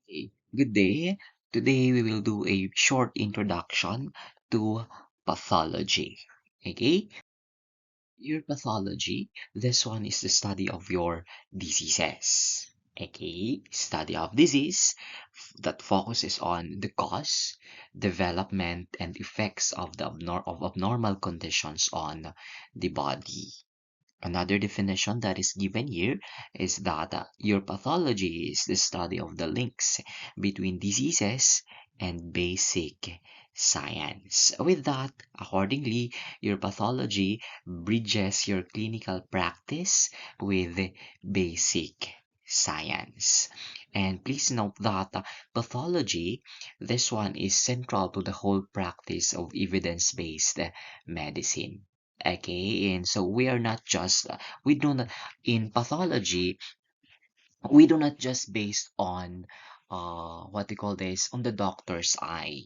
Okay, good day. Today we will do a short introduction to pathology. Okay, your pathology, this one is the study of your diseases. Okay, study of disease that focuses on the cause, development, and effects of the abnormal conditions on the body. Another definition that is given here is that your pathology is the study of the links between diseases and basic science. With that, accordingly, your pathology bridges your clinical practice with basic science. And please note that pathology, this one is central to the whole practice of evidence-based medicine. Okay, and so we are not just we do not in pathology we do not just based on what they call this on the doctor's eye.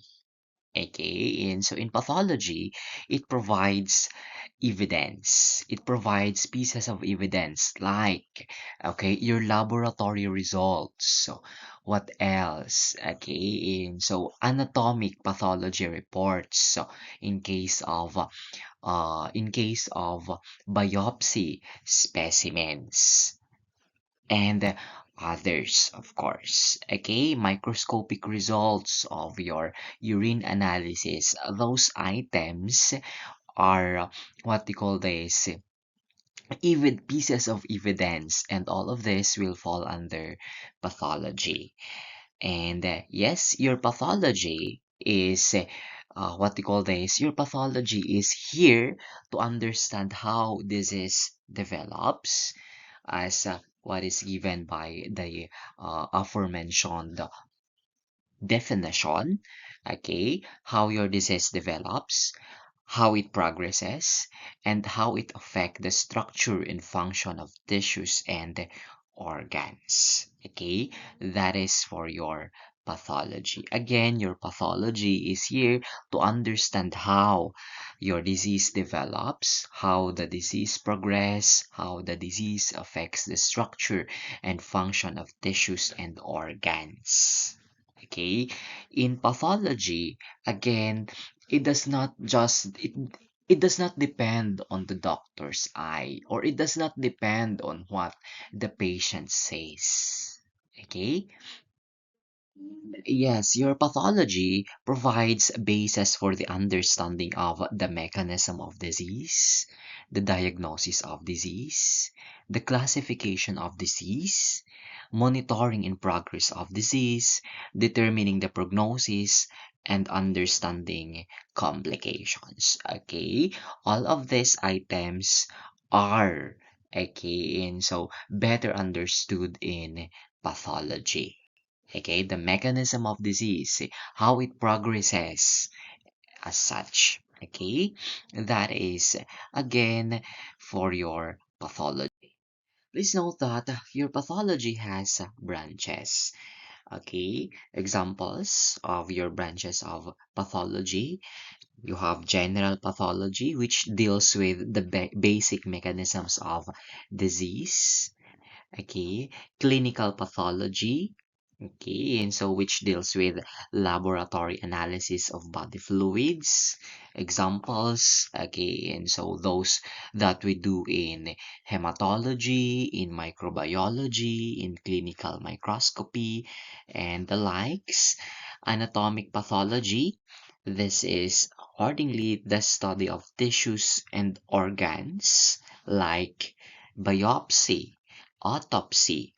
Okay, and so in pathology, it provides evidence. It provides pieces of evidence like, okay, your laboratory results. So what else? Okay, and so anatomic pathology reports. So in case of biopsy specimens and others, of course. Okay, microscopic results of your urine analysis. Those items are what they call this even pieces of evidence, and all of this will fall under pathology. And yes, your pathology is what they call this. Your pathology is here to understand how disease develops, as what is given by the aforementioned definition. Okay, how your disease develops, how it progresses, and how it affects the structure and function of tissues and organs. Okay, that is for your pathology. Again, your pathology is here to understand how your disease develops, how the disease progress, how the disease affects the structure and function of tissues and organs. Okay, in pathology, again, it does not just it does not depend on the doctor's eye, or it does not depend on what the patient says. Okay, yes, your pathology provides a basis for the understanding of the mechanism of disease, the diagnosis of disease, the classification of disease, monitoring in progress of disease, determining the prognosis, and understanding complications. Okay, all of these items are okay, and so better understood in pathology. Okay, the mechanism of disease, how it progresses as such. Okay, that is again for your pathology. Please note that your pathology has branches. Okay, examples of your branches of pathology. You have general pathology, which deals with the basic mechanisms of disease. Okay, clinical pathology. Okay, and so which deals with laboratory analysis of body fluids, examples, okay, and so those that we do in hematology, in microbiology, in clinical microscopy, and the likes. Anatomic pathology, this is accordingly the study of tissues and organs like biopsy, autopsy,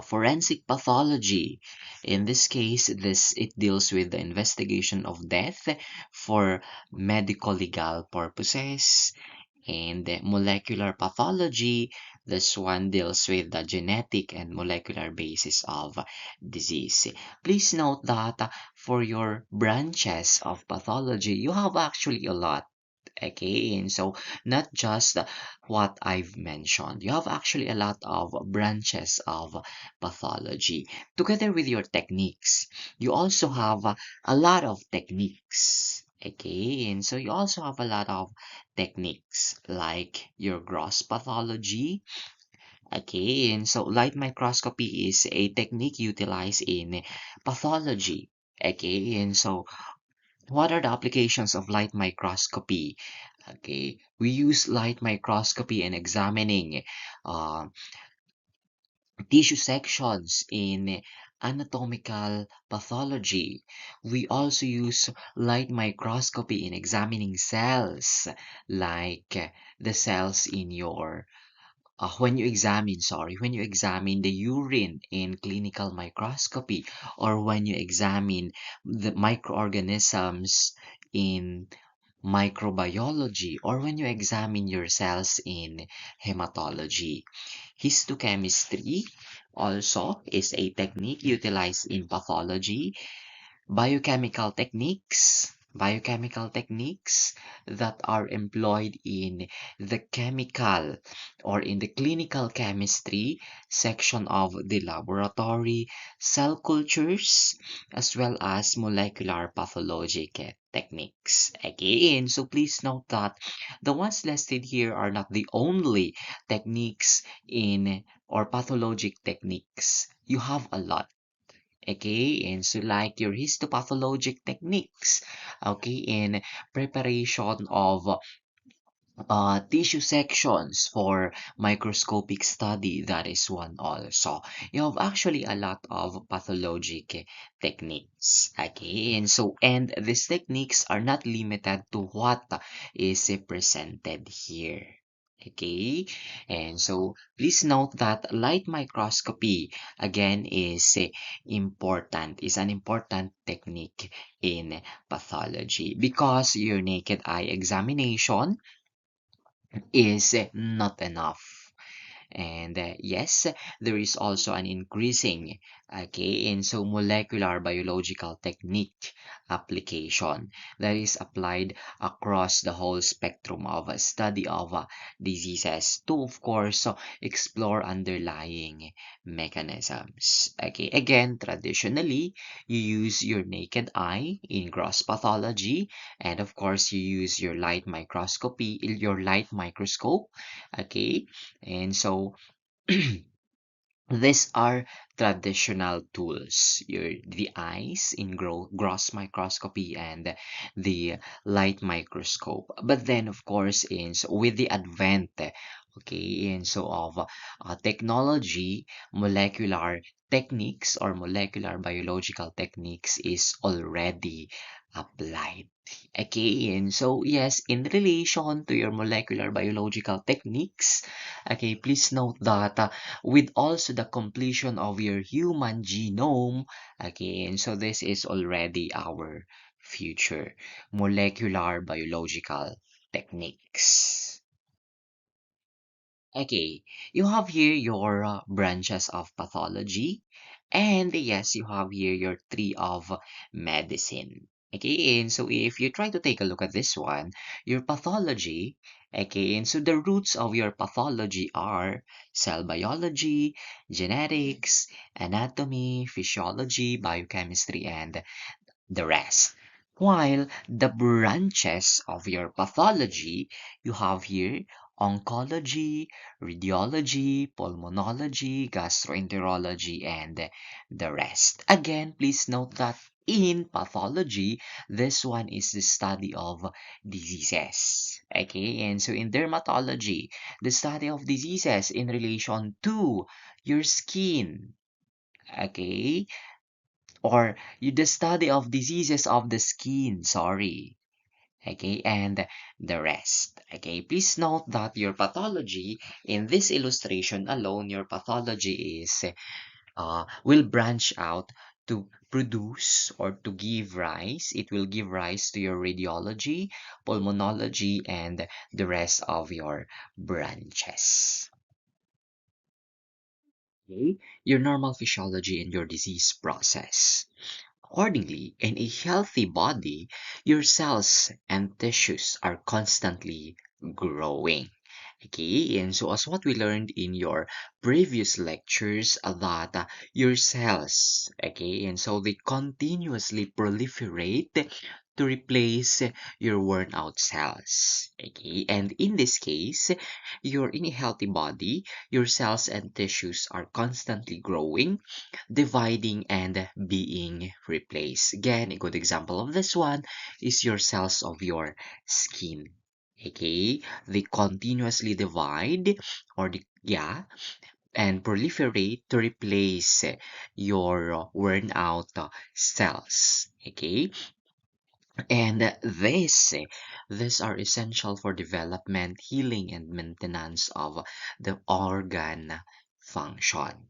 forensic pathology. In this case, this it deals with the investigation of death for medical legal purposes. And the molecular pathology, this one deals with the genetic and molecular basis of disease. Please note that for your branches of pathology, you have actually a lot. Okay, and so not just what I've mentioned. You have actually a lot of branches of pathology. Together with your techniques, you also have a lot of techniques. Okay, and so you also have a lot of techniques like your gross pathology, Okay, and so light microscopy is a technique utilized in pathology. Okay, and so what are the applications of light microscopy? Okay, we use light microscopy in examining uh, tissue sections in anatomical pathology. We also use light microscopy in examining cells, like the cells in your when you examine the urine in clinical microscopy, or when you examine the microorganisms in microbiology, or when you examine your cells in hematology. Histochemistry also is a technique utilized in pathology. Biochemical techniques that are employed in the chemical or in the clinical chemistry section of the laboratory, cell cultures, as well as molecular pathologic techniques. Again, so please note that the ones listed here are not the only techniques in or pathologic techniques. You have a lot. Okay, and so like your histopathologic techniques, okay, in preparation of tissue sections for microscopic study, that is one also. You have actually a lot of pathologic techniques, okay, and so and these techniques are not limited to what is presented here. Okay, and so please note that light microscopy again is an important technique in pathology because your naked eye examination is not enough. And yes, there is also an increasing, okay, in so molecular biological technique application that is applied across the whole spectrum of study of diseases to, of course, explore underlying mechanisms. Okay, again, traditionally, you use your naked eye in gross pathology, and of course, you use your light microscope, okay, and so these are traditional tools. The eyes in gross microscopy and the light microscope. But then, of course, with the advent, okay, and so of technology, molecular techniques or molecular biological techniques is already applied. Okay, and so yes, in relation to your molecular biological techniques, okay, please note that with also the completion of your human genome, again, so this is already our future molecular biological techniques. Okay, you have here your branches of pathology, and yes, you have here your tree of medicine. Okay, and so if you try to take a look at this one, your pathology, okay, and so the roots of your pathology are cell biology, genetics, anatomy, physiology, biochemistry, and the rest. While the branches of your pathology, you have here oncology, radiology, pulmonology, gastroenterology, and the rest. Again, please note that in pathology, this one is the study of diseases. Okay, and so in dermatology, the study of diseases in relation to your skin. Okay, or the study of diseases of the skin, sorry. Okay, and the rest. Okay, please note that your pathology, in this illustration alone, your pathology is will branch out to produce or to give rise. It will give rise to your radiology, pulmonology, and the rest of your branches. Okay, your normal physiology and your disease process. Accordingly, in a healthy body, your cells and tissues are constantly growing. Okay, and so as what we learned in your previous lectures, that your cells, okay, and so they continuously proliferate to replace your worn out cells. Okay, and in this case, you're in a healthy body, your cells and tissues are constantly growing, dividing, and being replaced. Again, a good example of this one is your cells of your skin. Okay, they continuously divide or and proliferate to replace your worn out cells. Okay, and these are essential for development, healing, and maintenance of the organ function.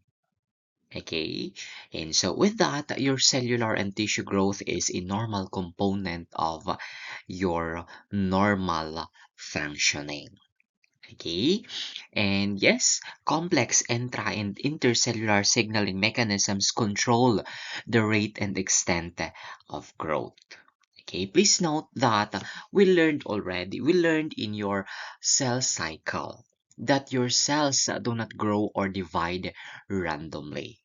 Okay, and so with that, your cellular and tissue growth is a normal component of your normal functioning. Okay, and yes, complex intra and intercellular signaling mechanisms control the rate and extent of growth. Okay, please note that we learned in your cell cycle that your cells do not grow or divide randomly.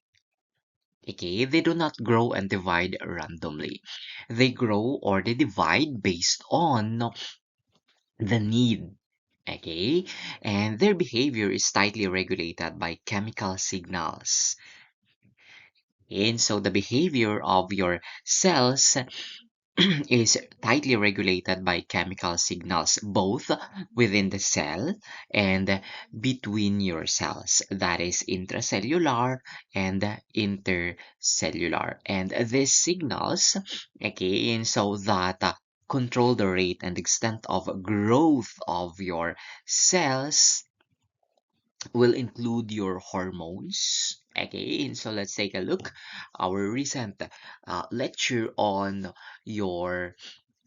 Okay, they do not grow and divide randomly. They grow or they divide based on the need. Okay, and their behavior is tightly regulated by chemical signals. And so the behavior of your cells is tightly regulated by chemical signals both within the cell and between your cells, that is intracellular and intercellular. And these signals, okay, and so that control the rate and extent of growth of your cells will include your hormones. Okay, and so let's take a look. Our recent lecture on your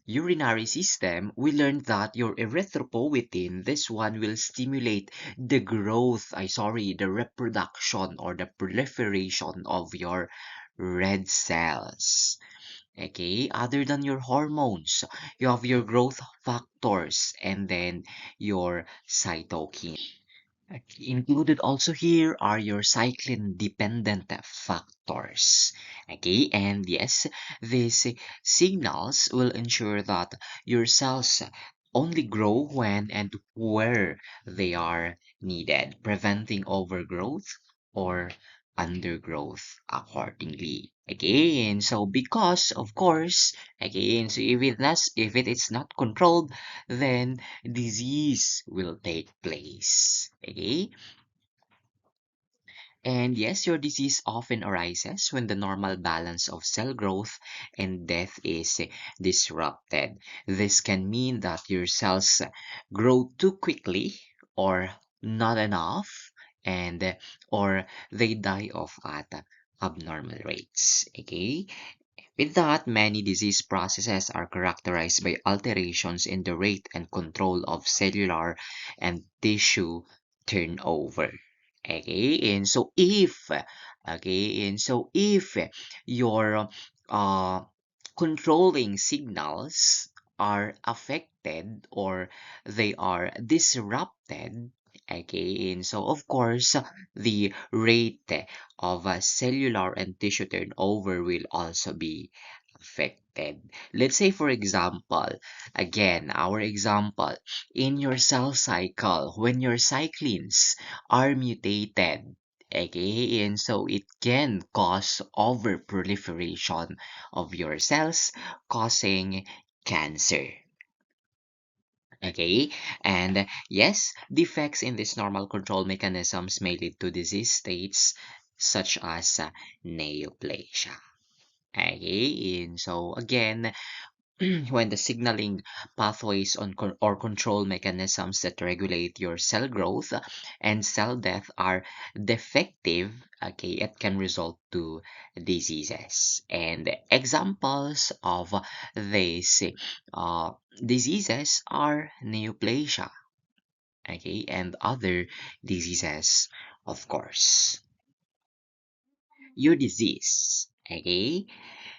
urinary system, we learned that your erythropoietin, this one will stimulate the growth, the reproduction or the proliferation of your red cells. Okay, other than your hormones, you have your growth factors and then your cytokine. Included also here are your cyclin dependent factors. Okay, and yes, these signals will ensure that your cells only grow when and where they are needed, preventing overgrowth or undergrowth accordingly. Again, so because of course, again, so if it is not controlled, then disease will take place. Okay, and yes, your disease often arises when the normal balance of cell growth and death is disrupted. This can mean that your cells grow too quickly or not enough, and or they die off at abnormal rates. Okay, with that, many disease processes are characterized by alterations in the rate and control of cellular and tissue turnover. Okay, and so if your uh, controlling signals are affected or they are disrupted, okay, and so of course the rate of cellular and tissue turnover will also be affected. Let's say, for example, again, our example, in your cell cycle, when your cyclins are mutated, okay, and so it can cause overproliferation of your cells, causing cancer. Okay, and yes, defects in these normal control mechanisms may lead to disease states such as neoplasia. Okay, and so again, when the signaling pathways or control mechanisms that regulate your cell growth and cell death are defective, okay, it can result to diseases. And examples of these uh, diseases are neoplasia, okay, and other diseases, of course. Your disease, okay.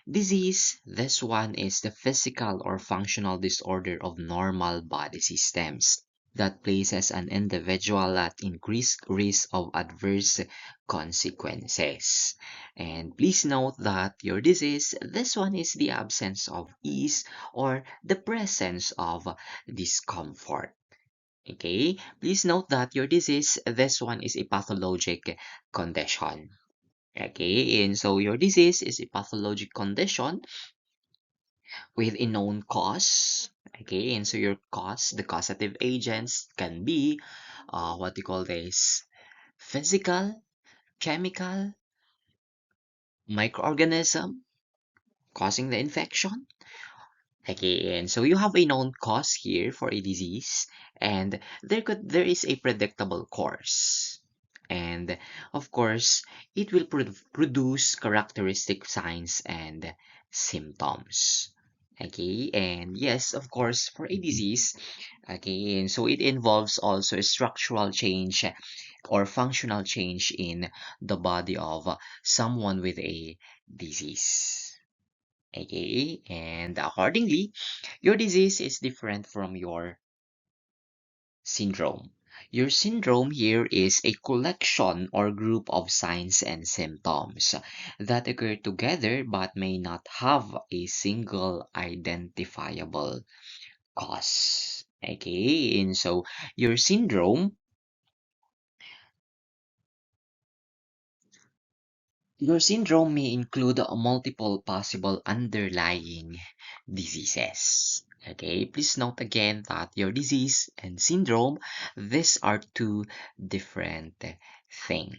Disease, this one is the physical or functional disorder of normal body systems that places an individual at increased risk of adverse consequences. And please note that your disease, this one is the absence of ease or the presence of discomfort. Okay, please note that your disease, this one is a pathologic condition. Okay, and so your disease is a pathologic condition with a known cause. Okay, and so your cause, the causative agents can be what you call this physical, chemical, microorganism causing the infection. Okay, and so you have a known cause here for a disease, and there is a predictable course. And of course, it will produce characteristic signs and symptoms. Okay, and yes, of course, for a disease, okay, and so it involves also a structural change or functional change in the body of someone with a disease. Okay, and accordingly, your disease is different from your syndrome. Your syndrome here is a collection or group of signs and symptoms that occur together but may not have a single identifiable cause. Okay, and so your syndrome may include multiple possible underlying diseases. Okay, please note again that your disease and syndrome, these are two different things.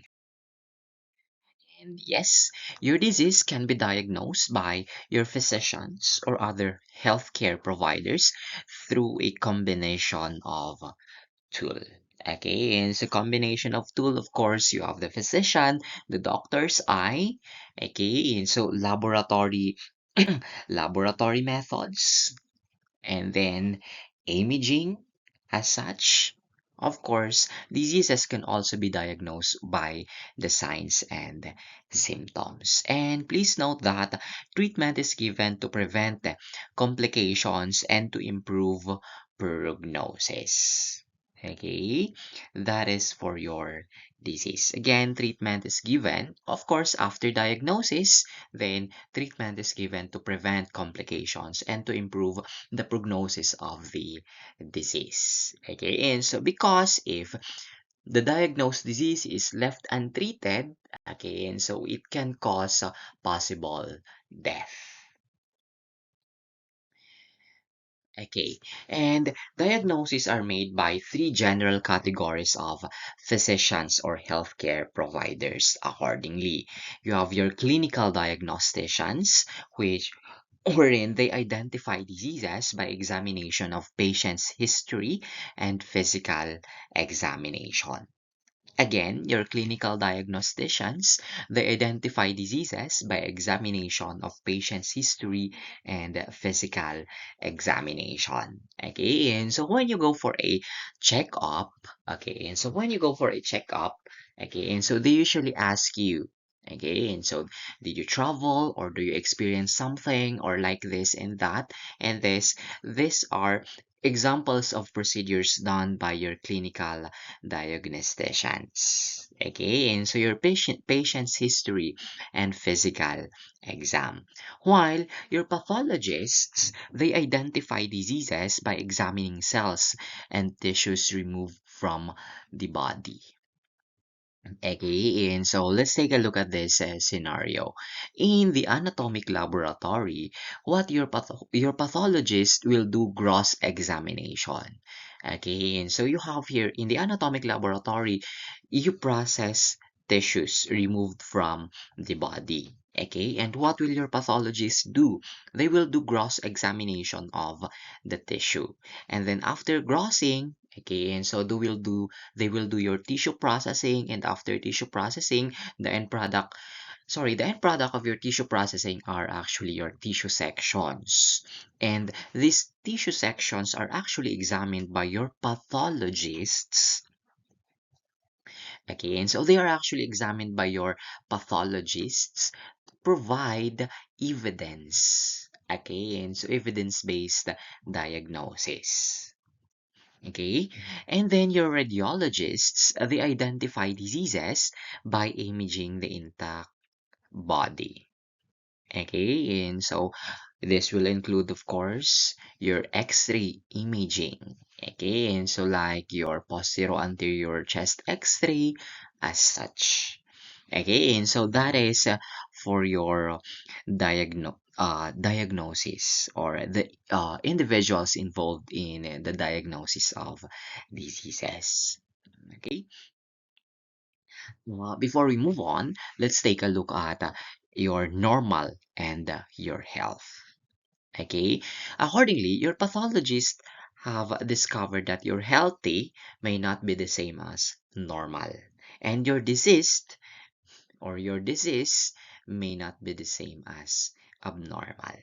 And yes, your disease can be diagnosed by your physicians or other healthcare providers through a combination of tool. Okay, and it's a combination of tool. Of course, you have the physician, the doctor's eye. Okay, and so laboratory methods, and then imaging as such. Of course, diseases can also be diagnosed by the signs and symptoms. And please note that treatment is given to prevent complications and to improve prognosis. Okay, that is for your disease. Again, treatment is given, of course, after diagnosis, then treatment is given to prevent complications and to improve the prognosis of the disease. Okay, and so because if the diagnosed disease is left untreated, okay, and so it can cause possible death. Okay, and diagnoses are made by three general categories of physicians or healthcare providers accordingly. You have your clinical diagnosticians, which wherein they identify diseases by examination of patient's history and physical examination. Again, your clinical diagnosticians, they identify diseases by examination of patient's history and physical examination. Okay, and so when you go for a checkup, okay, and so when you go for a checkup, okay, and so they usually ask you, okay, and so did you travel or do you experience something or like this and that, and these are examples of procedures done by your clinical diagnosticians. Okay, and so your patient's history and physical exam. While your pathologists, they identify diseases by examining cells and tissues removed from the body. Okay, and so let's take a look at this scenario. In the anatomic laboratory, what your pathologist will do gross examination. Okay, and so you have here in the anatomic laboratory, you process tissues removed from the body. Okay, and what will your pathologist do? They will do gross examination of the tissue. And then after grossing, okay, and so they will do your tissue processing, and after tissue processing, the end product of your tissue processing are actually your tissue sections. And these tissue sections are actually examined by your pathologists. Okay, and so they are actually examined by your pathologists to provide evidence. Okay, and so evidence-based diagnosis. Okay, and then your radiologists, they identify diseases by imaging the intact body. Okay, and so this will include, of course, your X-ray imaging. Okay, and so like your posterior anterior chest X-ray as such. Okay, and so that is for your diagnosis or the individuals involved in the diagnosis of diseases. Okay, before we move on, let's take a look at your normal and your health. Okay, accordingly, your pathologist have discovered that your healthy may not be the same as normal, and your diseased or your disease may not be the same as abnormal.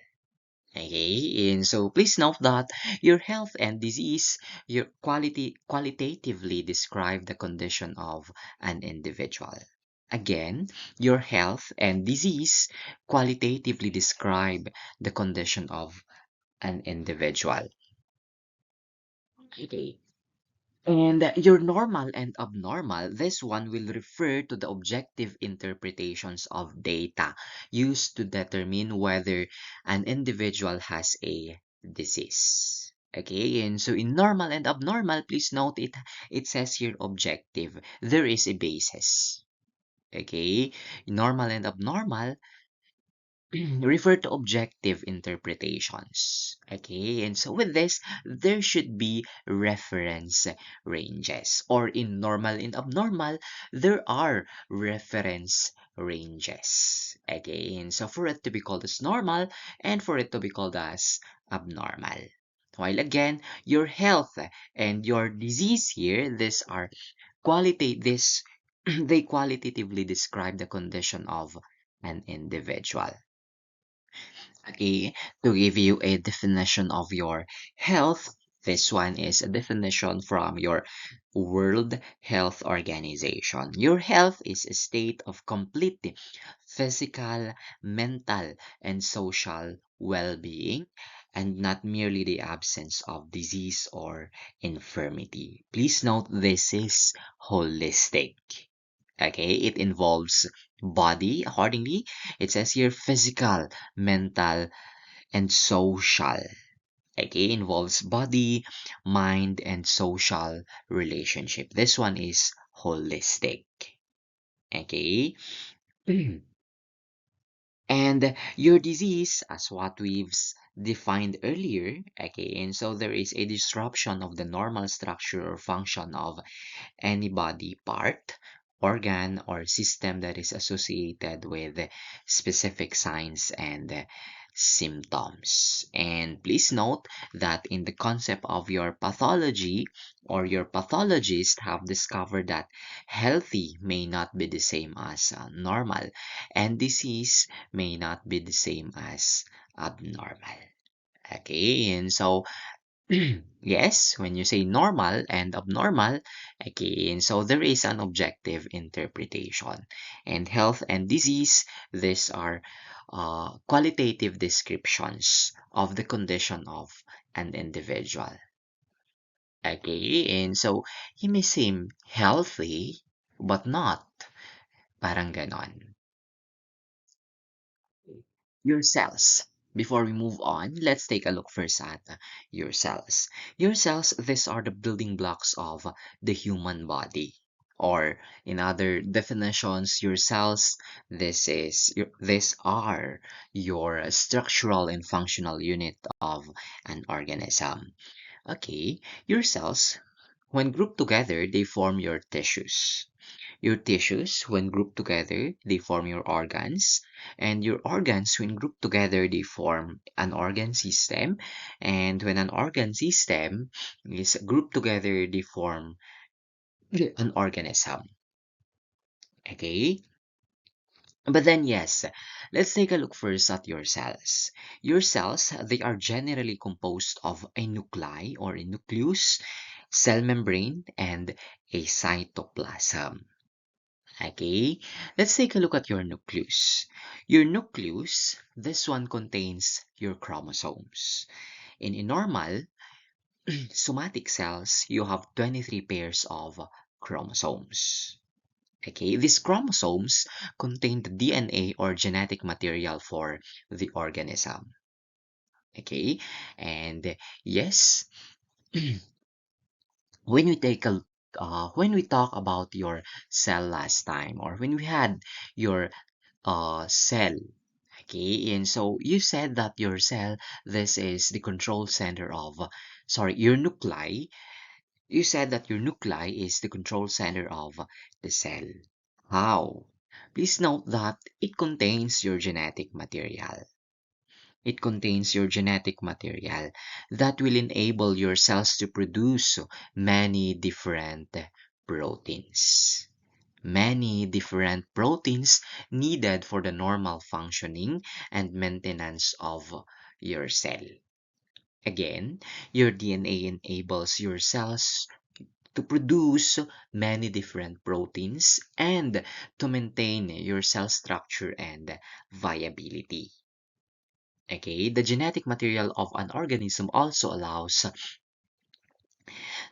Okay, and so please note that your health and disease your qualitatively describe the condition of an individual. Again, your health and disease qualitatively describe the condition of an individual. Okay. And your normal and abnormal, this one will refer to the objective interpretations of data used to determine whether an individual has a disease. Okay, and so in normal and abnormal, please note it says here objective. There is a basis. Okay, normal and abnormal refer to objective interpretations. Okay, and so with this, there should be reference ranges, or in normal and abnormal, there are reference ranges. Okay, and so for it to be called as normal and for it to be called as abnormal. While again, your health and your disease here, these are this they qualitatively describe the condition of an individual. Okay, to give you a definition of your health, this one is a definition from your World Health Organization. Your health is a state of complete physical, mental, and social well-being, and not merely the absence of disease or infirmity. Please note this is holistic. Okay, it involves body accordingly. It says here physical, mental, and social. Okay, involves body, mind, and social relationship. This one is holistic. Okay. And your disease, as what we've defined earlier, okay, and so there is a disruption of the normal structure or function of any body part, organ, or system that is associated with specific signs and symptoms. And please note that in the concept of your pathology or your pathologist have discovered that healthy may not be the same as normal and disease may not be the same as abnormal. Okay, and so yes, when you say normal and abnormal, again, so there is an objective interpretation. And health and disease, these are qualitative descriptions of the condition of an individual. Okay, and so he may seem healthy, but not. Parang ganon. Your cells. Before we move on, let's take a look first at your cells. Your cells, these are the building blocks of the human body. Or in other definitions, your cells, these are your structural and functional unit of an organism. Okay, your cells, when grouped together, they form your tissues. Your tissues, when grouped together, they form your organs. And your organs, when grouped together, they form an organ system. And when an organ system is grouped together, they form an organism. Okay? But then, yes, let's take a look first at your cells. Your cells, they are generally composed of a nuclei or a nucleus, cell membrane, and a cytoplasm. Okay, let's take a look at your nucleus. Your nucleus, this one contains your chromosomes. In a normal, somatic cells, you have 23 pairs of chromosomes. Okay, these chromosomes contain the DNA or genetic material for the organism. Okay, and yes, when we take a when we talk about your cell last time, or when we had your cell, okay, and so you said that your cell, this is the control center of, sorry, your nuclei. You said that your nuclei is the control center of the cell. How? Please note that it contains your genetic material. It contains your genetic material that will enable your cells to produce many different proteins. Many different proteins needed for the normal functioning and maintenance of your cell. Again, your DNA enables your cells to produce many different proteins and to maintain your cell structure and viability. Okay, the genetic material of an organism also allows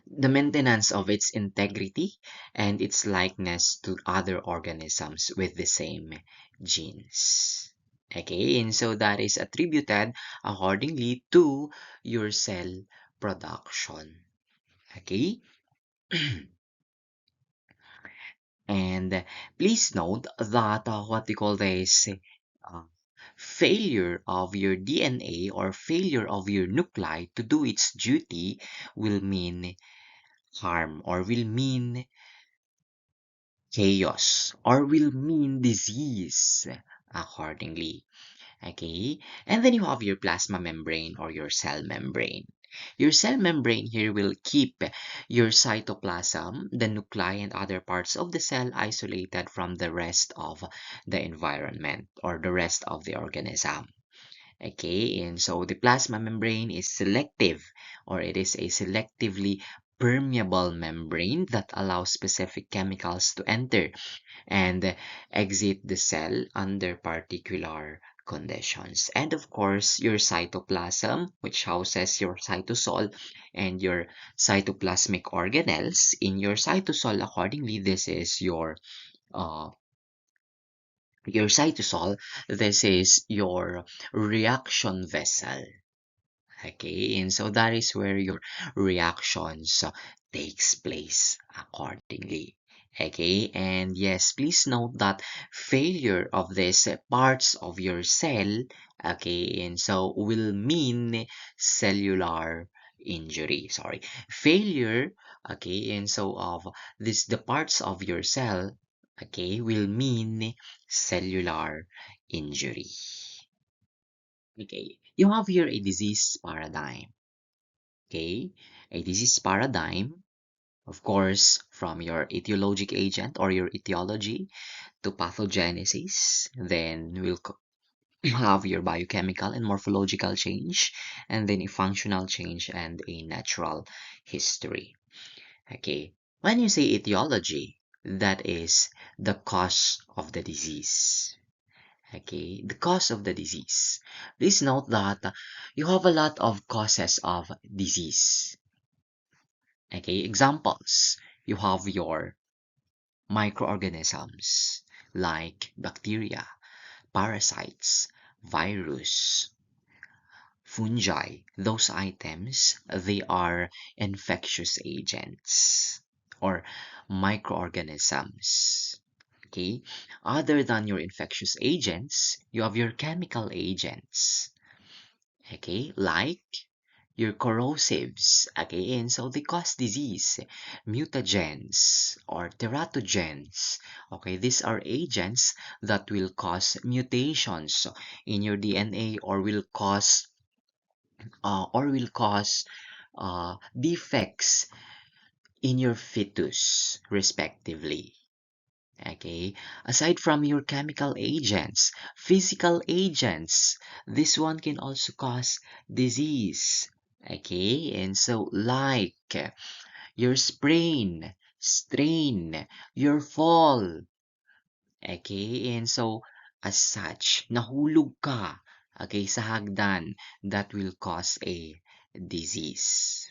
the maintenance of its integrity and its likeness to other organisms with the same genes. Okay, and so that is attributed accordingly to your cell production. Okay, and please note that what we call this uh, failure of your DNA or failure of your nuclei to do its duty will mean harm or will mean chaos or will mean disease accordingly. Okay, and then you have your plasma membrane or your cell membrane. Your cell membrane here will keep your cytoplasm, the nuclei, and other parts of the cell isolated from the rest of the environment or the rest of the organism. Okay, and so the plasma membrane is selective, or it is a selectively permeable membrane that allows specific chemicals to enter and exit the cell under particular conditions. And of course, your cytoplasm, which houses your cytosol and your cytoplasmic organelles. In your cytosol, accordingly, this is your cytosol. This is your reaction vessel. Okay, and so that is where your reactions takes place accordingly. Okay, and yes, please note that failure of these parts of your cell, okay, and so will mean cellular injury. Sorry, failure, okay, and so of this the parts of your cell, okay, will mean cellular injury. Okay, you have here a disease paradigm. Okay, a disease paradigm, of course, from your etiologic agent or your etiology to pathogenesis. Then we'll have your biochemical and morphological change, and then a functional change and a natural history. Okay, when you say etiology, that is the cause of the disease. Okay, the cause of the disease. Please note that you have a lot of causes of disease. Okay, examples. You have your microorganisms like bacteria, parasites, virus, fungi. Those items, they are infectious agents or microorganisms. Okay, other than your infectious agents, you have your chemical agents. Okay, like your corrosives, okay, and so they cause disease, mutagens or teratogens. Okay, these are agents that will cause mutations in your DNA or will cause defects in your fetus, respectively. Okay, aside from your chemical agents, physical agents, this one can also cause disease. Okay, and so like your sprain, strain, your fall. Okay, and so as such, nahulog ka, okay, sa hagdan, that will cause a disease.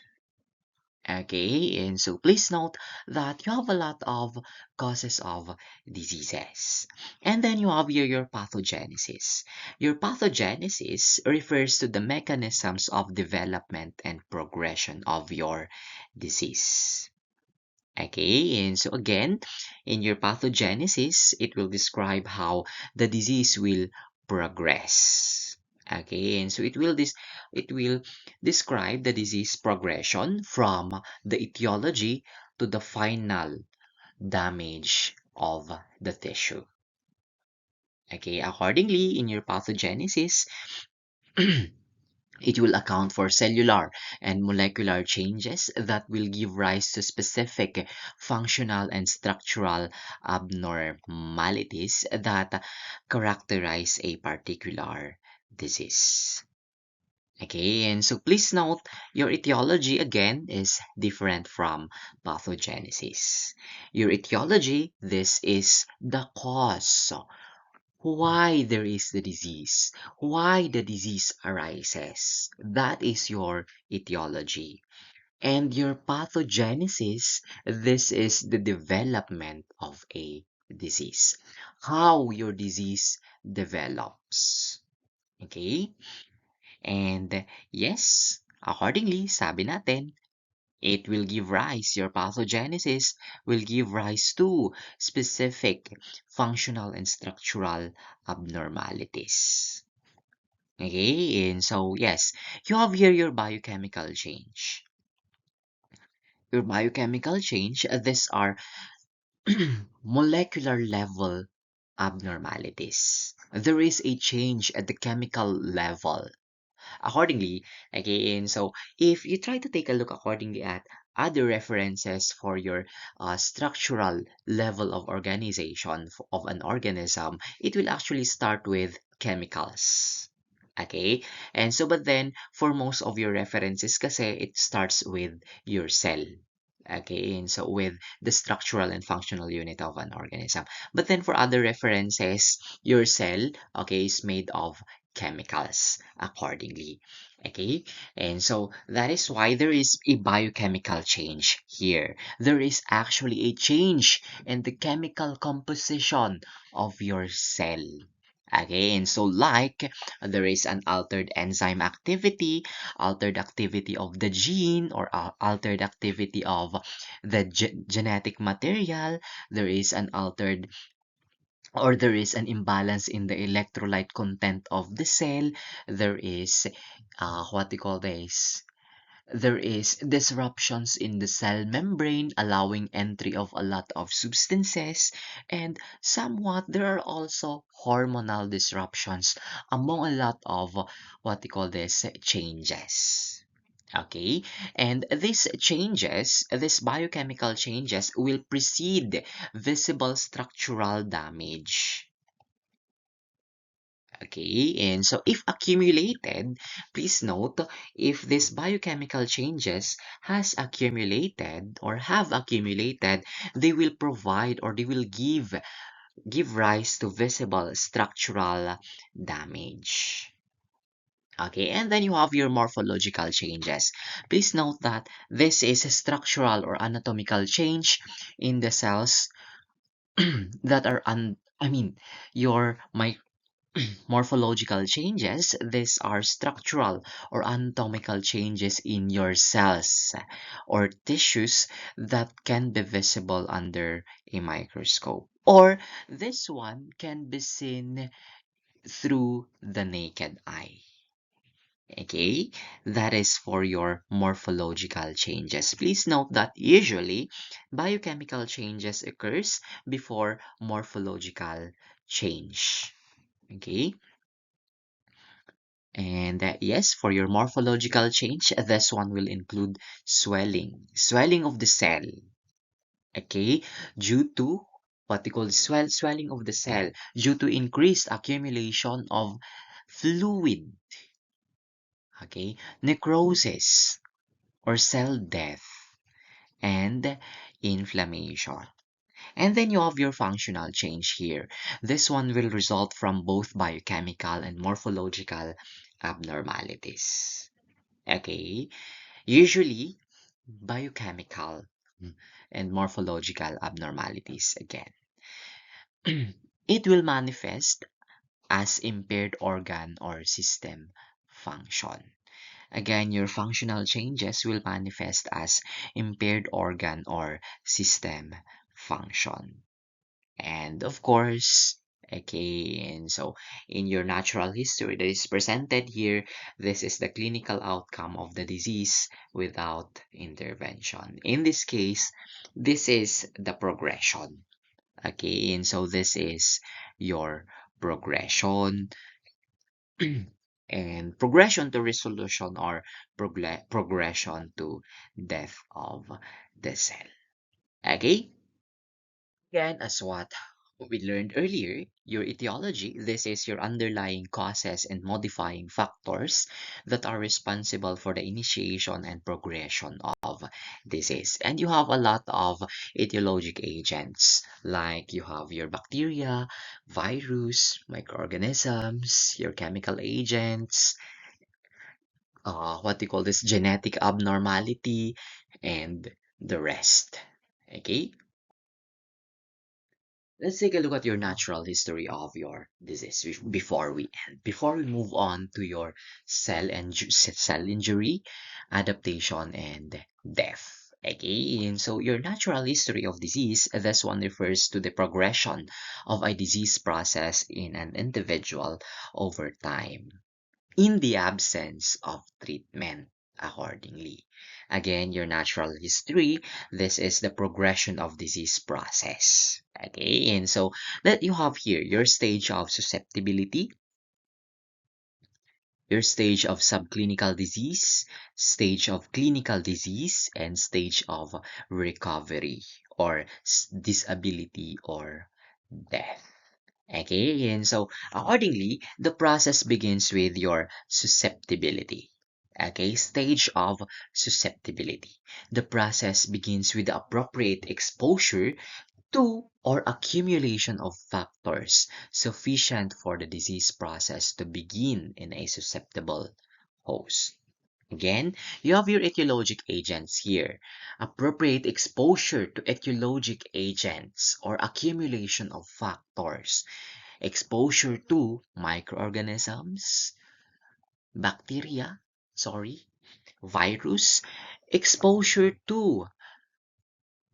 Okay, and so please note that you have a lot of causes of diseases. And then you have here your pathogenesis. Your pathogenesis refers to the mechanisms of development and progression of your disease. Okay, and so again, in your pathogenesis, it will describe how the disease will progress. Okay, and so it will describe the disease progression from the etiology to the final damage of the tissue. Okay, accordingly, in your pathogenesis, it will account for cellular and molecular changes that will give rise to specific functional and structural abnormalities that characterize a particular disease. Okay, and so please note your etiology again is different from pathogenesis. Your etiology, this is the cause why there is the disease, why the disease arises. That is your etiology. And your pathogenesis, this is the development of a disease, how your disease develops. Okay? And yes, accordingly, sabi natin, it will give rise, your pathogenesis will give rise to specific functional and structural abnormalities. Okay, and so yes, you have here your biochemical change. Your biochemical change, these are molecular level abnormalities. There is a change at the chemical level. Accordingly, again, so if you try to take a look accordingly at other references for your structural level of organization of an organism, it will actually start with chemicals. Okay? And so, but then, for most of your references, kasi it starts with your cell. Okay, and so with the structural and functional unit of an organism. But then for other references, your cell, okay, is made of chemicals accordingly. Okay, and so that is why there is a biochemical change here. There is actually a change in the chemical composition of your cell. Okay, and so like there is an altered enzyme activity, altered activity of the gene, or altered activity of the genetic material, there is an altered or there is an imbalance in the electrolyte content of the cell, there is what do you call this? There is disruptions in the cell membrane, allowing entry of a lot of substances, and somewhat there are also hormonal disruptions among a lot of what they call this changes. Okay, and these changes, these biochemical changes will precede visible structural damage. Okay, and so if accumulated, please note if these biochemical changes has accumulated or have accumulated, they will provide or they will give rise to visible structural damage. Okay, and then you have your morphological changes. Please note that this is a structural or anatomical change in the cells that are your morphological changes, these are structural or anatomical changes in your cells or tissues that can be visible under a microscope. Or this one can be seen through the naked eye. Okay, that is for your morphological changes. Please note that usually biochemical changes occurs before morphological change. Okay, and yes, for your morphological change, this one will include swelling of the cell, okay, due to what we call swelling of the cell, due to increased accumulation of fluid, okay, necrosis or cell death, and inflammation. And then you have your functional change here. This one will result from both biochemical and morphological abnormalities. Okay, usually biochemical and morphological abnormalities again. It will manifest as impaired organ or system function. Again, your functional changes will manifest as impaired organ or system function. And of course, okay, and so in your natural history that is presented here, this is the clinical outcome of the disease without intervention. In this case, this is the progression. Okay, and so this is your progression and progression to resolution or progression to death of the cell. Okay? Again, as what we learned earlier, your etiology, this is your underlying causes and modifying factors that are responsible for the initiation and progression of disease. And you have a lot of etiologic agents, like you have your bacteria, virus, microorganisms, your chemical agents, what you call this genetic abnormality, and the rest. Okay? Let's take a look at your natural history of your disease before we end. Before we move on to your cell injury, adaptation, and death. Okay, and so your natural history of disease, this one refers to the progression of a disease process in an individual over time in the absence of treatment accordingly. Again, your natural history, this is the progression of disease process. Okay, and so that you have here your stage of susceptibility, your stage of subclinical disease, stage of clinical disease, and stage of recovery or disability or death. Okay, and so accordingly, the process begins with your susceptibility. Okay, stage of susceptibility. The process begins with the appropriate exposure to or accumulation of factors sufficient for the disease process to begin in a susceptible host. Again, you have your etiologic agents here. Appropriate exposure to etiologic agents or accumulation of factors. Exposure to microorganisms, bacteria, sorry, virus. Exposure to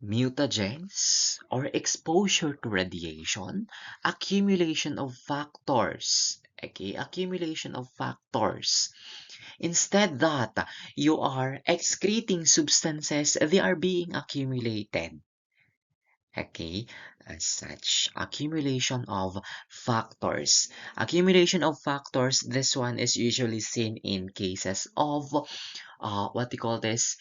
mutagens or exposure to radiation, accumulation of factors. Okay, accumulation of factors. Instead that you are excreting substances, they are being accumulated. Okay, as such, accumulation of factors. Accumulation of factors, this one is usually seen in cases of, what we call this,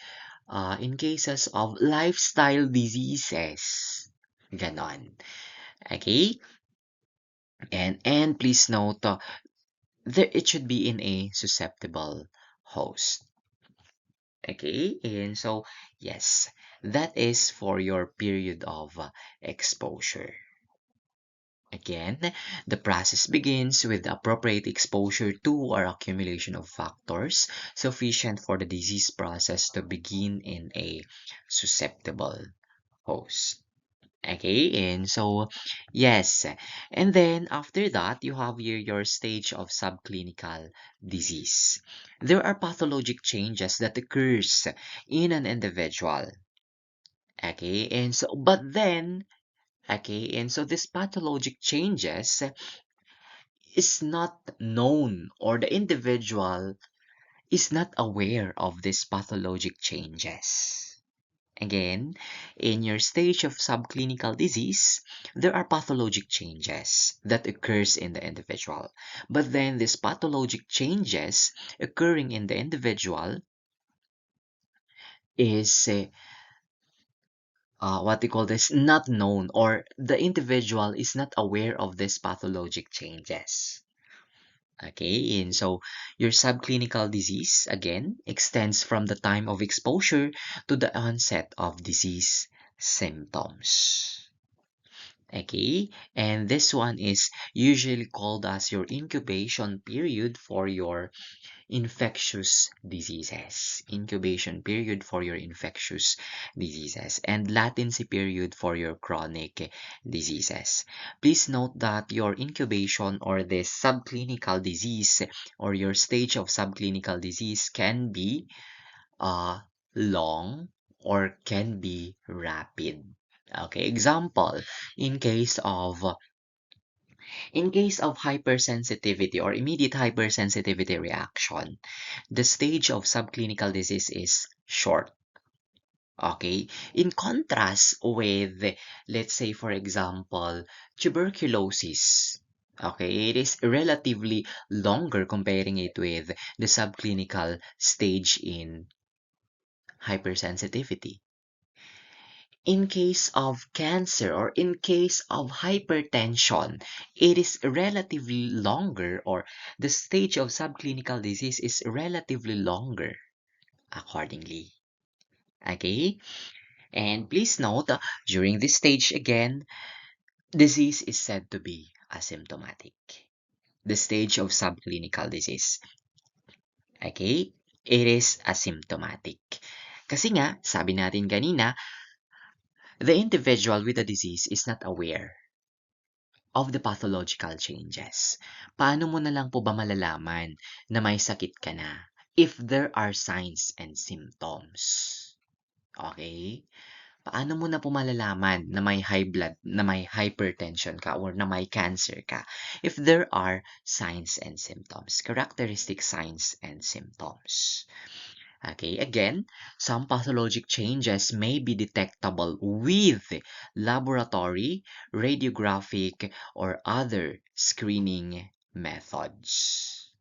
in cases of lifestyle diseases. Ganon. Okay, and please note, there, it should be in a susceptible host. Okay, and so yes, that is for your period of exposure. Again, the process begins with the appropriate exposure to or accumulation of factors sufficient for the disease process to begin in a susceptible host. Okay, and so yes, and then after that, you have your stage of subclinical disease. There are pathologic changes that occurs in an individual. Okay, and so but then okay, and so this pathologic changes is not known or the individual is not aware of these pathologic changes. Again, in your stage of subclinical disease, there are pathologic changes that occurs in the individual. But then these pathologic changes occurring in the individual is what they call this not known or the individual is not aware of these pathologic changes. Okay, and so your subclinical disease again extends from the time of exposure to the onset of disease symptoms. Okay, and this one is usually called as your incubation period for your infectious diseases. Incubation period for your infectious diseases and latency period for your chronic diseases. Please note that your incubation or the subclinical disease or your stage of subclinical disease can be uh, long or can be rapid. Okay, example, in case of hypersensitivity or immediate hypersensitivity reaction, the stage of subclinical disease is short. Okay, in contrast with, let's say, for example, tuberculosis. Okay, it is relatively longer comparing it with the subclinical stage in hypersensitivity. In case of cancer or in case of hypertension, it is relatively longer or the stage of subclinical disease is relatively longer accordingly. Okay? And please note, during this stage again, disease is said to be asymptomatic. The stage of subclinical disease. Okay? It is asymptomatic. Kasi nga, sabi natin kanina, the individual with the disease is not aware of the pathological changes. Paano mo na lang po ba malalaman na may sakit ka na if there are signs and symptoms? Okay? Paano mo na po malalaman na may high blood, na may hypertension ka or na may cancer ka if there are signs and symptoms, characteristic signs and symptoms? Okay, again, some pathologic changes may be detectable with laboratory, radiographic, or other screening methods.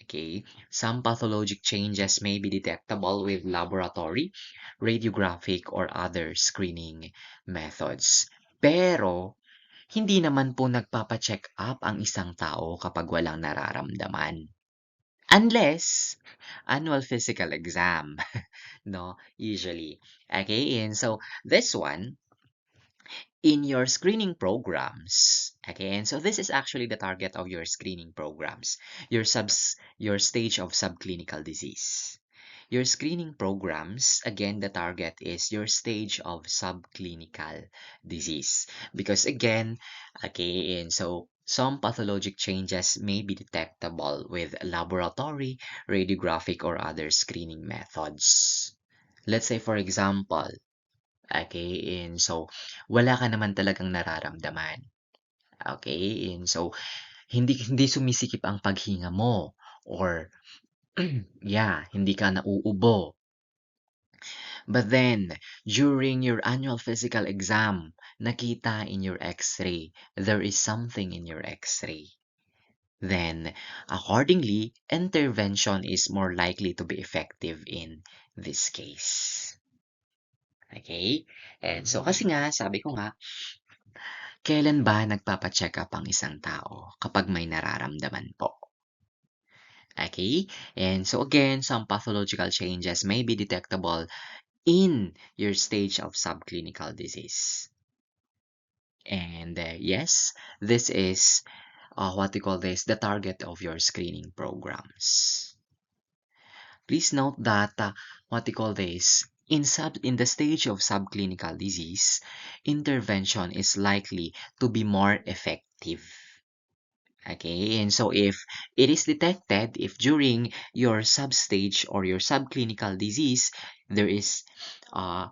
Okay, some pathologic changes may be detectable with laboratory, radiographic, or other screening methods. Pero, hindi naman po nagpapa-check up ang isang tao kapag walang nararamdaman. Unless annual physical exam, no, usually. Okay, and so this one in your screening programs. Okay, and so this is actually the target of your screening programs, your stage of subclinical disease. Your screening programs, again, the target is your stage of subclinical disease. Because again, okay, and so some pathologic changes may be detectable with laboratory, radiographic, or other screening methods. Let's say, for example, okay, and so wala ka naman talagang nararamdaman. Okay, and so hindi sumisikip ang paghinga mo or yeah, hindi ka nauubo. But then, during your annual physical exam, nakita in your X-ray, there is something in your X-ray. Then, accordingly, intervention is more likely to be effective in this case. Okay? And so, kasi nga, sabi ko nga, kailan ba nagpapa-check up ang isang tao kapag may nararamdaman po? Okay? And so again, some pathological changes may be detectable in your stage of subclinical disease. And yes, this is what we call this, the target of your screening programs. Please note that what we call this, in the stage of subclinical disease, intervention is likely to be more effective. Okay, and so if it is detected, if during your substage or your subclinical disease, there is uh,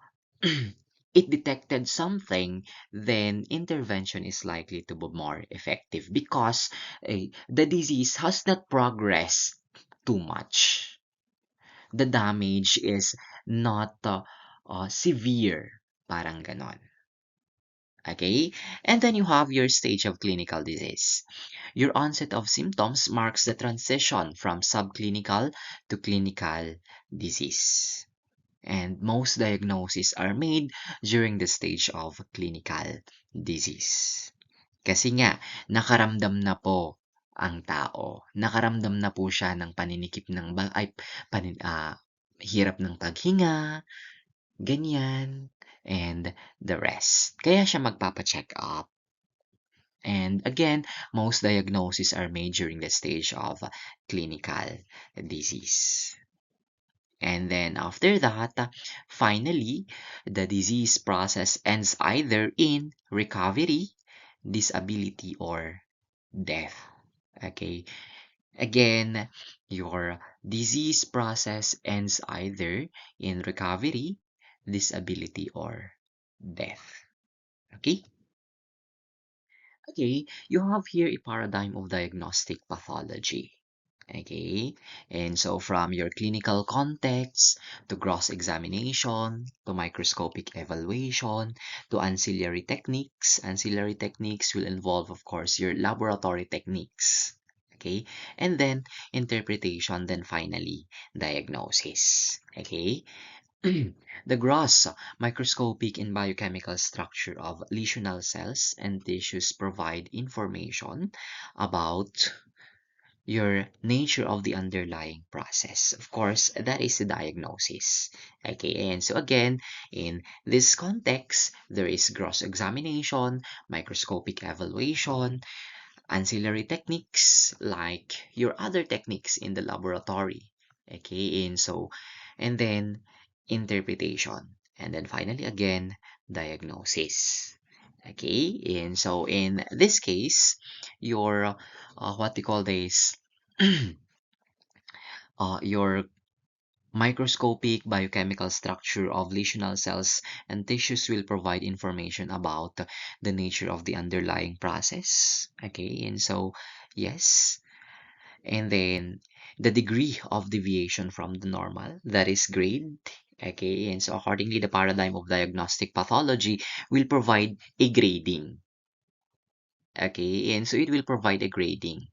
it detected something, then intervention is likely to be more effective because the disease has not progressed too much. The damage is not severe, parang ganon. Okay? And then you have your stage of clinical disease. Your onset of symptoms marks the transition from subclinical to clinical disease. And most diagnoses are made during the stage of clinical disease. Kasi nga, nakaramdam na po ang tao. Nakaramdam na po siya ng paninikip ng hirap ng paghinga, ganyan. and the rest. Kaya siya magpapa-check up. And again, most diagnoses are made during the stage of clinical disease. And then after that, finally, the disease process ends either in recovery, disability, or death. Okay. Again, your disease process ends either in recovery, disability, or death. Okay? Okay, you have here a paradigm of diagnostic pathology. Okay, and so from your clinical context to gross examination to microscopic evaluation to ancillary techniques will involve, of course, your laboratory techniques. Okay, and then interpretation, then finally diagnosis. Okay, the gross microscopic and biochemical structure of lesional cells and tissues provide information about your nature of the underlying process. Of course, that is the diagnosis. Okay, and so again, in this context, there is gross examination, microscopic evaluation, ancillary techniques like your other techniques in the laboratory. Okay, and then interpretation. And then finally, again, diagnosis. Okay, and so in this case, your what we call this, your microscopic biochemical structure of lesional cells and tissues will provide information about the nature of the underlying process. Okay, and so yes, and then the degree of deviation from the normal, that is grade. Okay, and so accordingly, the paradigm of diagnostic pathology will provide a grading. Okay, and so it will provide a grading.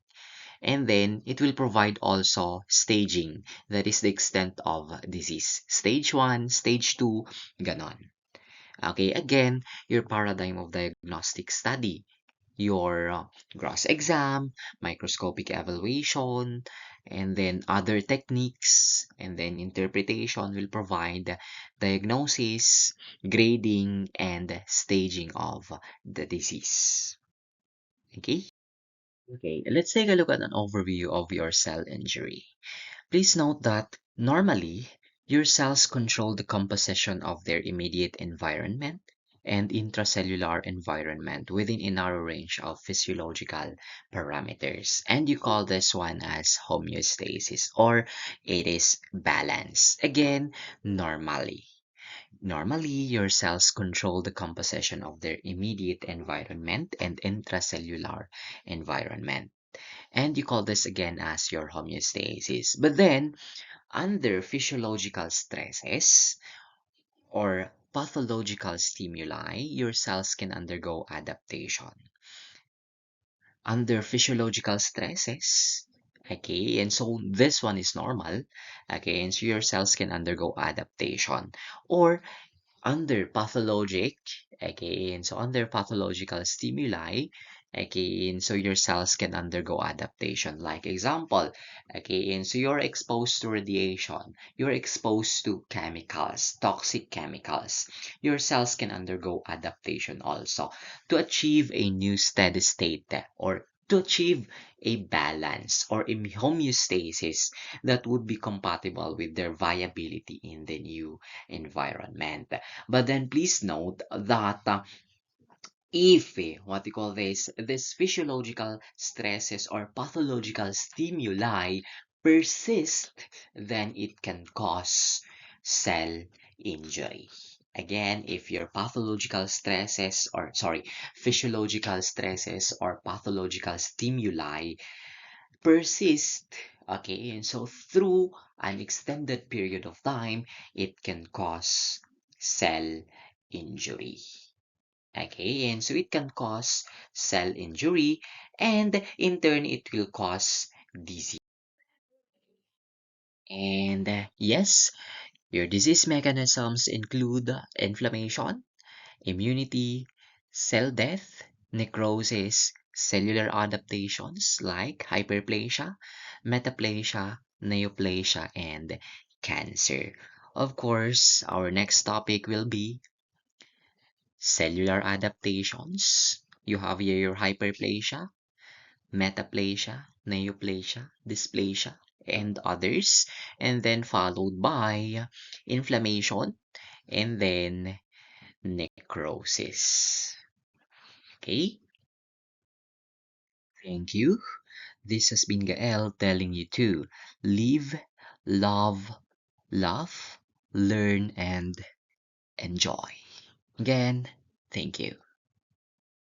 And then it will provide also staging, that is the extent of disease. Stage 1, stage 2, ganon. Okay, again, your paradigm of diagnostic study, your gross exam, microscopic evaluation, and then other techniques, and then interpretation will provide diagnosis, grading, and staging of the disease. Okay? Okay, let's take a look at an overview of your cell injury. Please note that normally your cells control the composition of their immediate environment and intracellular environment within a narrow range of physiological parameters. And you call this one as homeostasis, or it is balance. Again, normally. Normally, your cells control the composition of their immediate environment and intracellular environment. And you call this again as your homeostasis. But then, under physiological stresses or pathological stimuli, your cells can undergo adaptation. Under physiological stresses, okay, and so this one is normal, okay, and so your cells can undergo adaptation. Or under pathologic, again, so under pathological stimuli, again, so your cells can undergo adaptation. Like example, again, so you're exposed to radiation, you're exposed to chemicals, toxic chemicals. Your cells can undergo adaptation also to achieve a new steady state or to achieve a balance or a homeostasis that would be compatible with their viability in the new environment. But then please note that if what you call this physiological stresses or pathological stimuli persist, then it can cause cell injury. Again, if your pathological stresses or sorry, physiological stresses or pathological stimuli persist, okay, and so through an extended period of time, it can cause cell injury. Okay, and so it can cause cell injury, and in turn, it will cause disease. And yes, your disease mechanisms include inflammation, immunity, cell death, necrosis, cellular adaptations like hyperplasia, metaplasia, neoplasia, and cancer. Of course, our next topic will be cellular adaptations. You have here your hyperplasia, metaplasia, neoplasia, dysplasia, and others, and then followed by inflammation, and then necrosis. Okay, thank you. This has been Gael telling you to live, love, laugh, learn, and enjoy. Again, thank you.